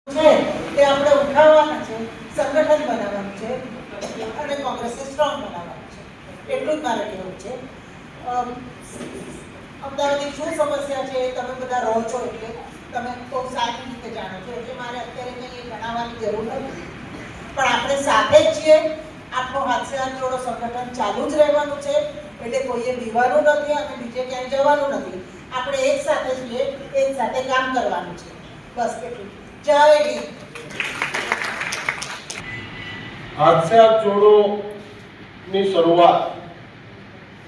છે તે આપણે ઉઠાવવાના છે, સંગઠન બનાવવાનું છે અને કોંગ્રેસને સ્ટ્રોંગ બનાવવાનું છે. એટલું જ મારે કહેવું છે. અમદાવાદની શું સમસ્યા છે તમે બધા રહો છો એટલે તમે બહુ સારી રીતે જાણો છો, એટલે મારે અત્યારે કંઈ એ જણાવવાની જરૂર નથી. પણ આપણે સાથે જ છીએ. આપણું હાથે હાથ જોડો સંગઠન ચાલુ જ રહેવાનું છે, એટલે કોઈએ બીવાનું નથી અને બીજે ક્યાંય જવાનું નથી. આપણે એક સાથે છીએ, એક સાથે કામ કરવાનું છે. બસ એટલું. જય હિન્દ. હાથે હાથ જોડો ની શરૂઆત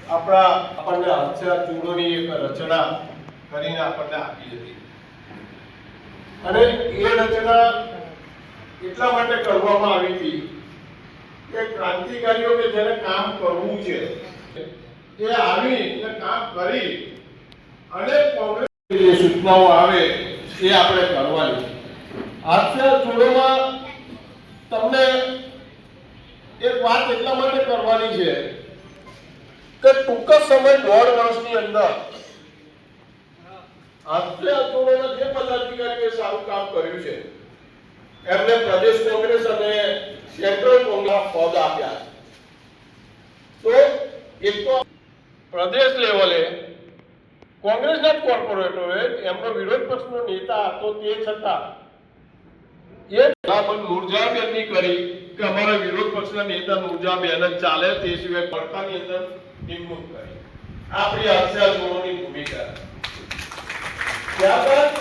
આપણને હાથે હાથ જોડોની એક રચના કરીને આપણને આપી હતી, અને એ રચના એટલા માટે કરવામાં આવી હતી કે ક્રાંતિકારીઓ કે જેને કામ કરવું છે એ આવી અને કામ કરી અને કોંગ્રેસની જે સૂચનાઓ આવે એ આપણે કરવાની. હાથે હાથ જોડોમાં તમને એક વાત એટલા માટે કરવાની છે કે ટૂંક સમય 1.5 વર્ષની અંદર હાથે હાથ જોડોના જે પદાધિકારીઓએ સારું કામ કર્યું છે એમને પ્રદેશ કોંગ્રેસ અને સેન્ટ્રલ કોંગ્રેસ પદ આપ્યા. તો એક તો પ્રદેશ લેવલે કોંગ્રેસના કોર્પોરેટરોએ એમનો વિરોધ પક્ષનો નેતા હતો તે છતાં એ ભલામણ નુરજાબેનની કરી કે અમારા વિરોધ પક્ષના નેતા નુરજાબેન જ ચાલે, તે સિવાય પડકારની અંદર નિમણૂક કરી. આપણી હાથે હાથ જોડોની ભૂમિકા. ત્યારબાદ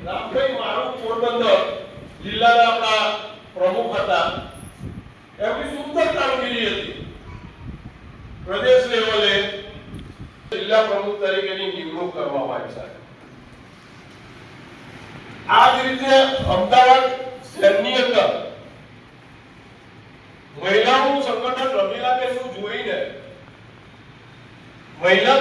રામભાઈ મારું પોરબંદર જિલ્લાના આપણા પ્રમુખ હતા, એમની સુંદર કામગીરી હતી. પ્રદેશ લેવલે જિલ્લા પ્રમુખ તરીકેની નિમણૂક કરવામાં આવી છે. આ જ રીતે અમદાવાદ શહેરની અંદર મહિલાઓનું સંગઠન રમીલાબેનનું જોઈને મહિલા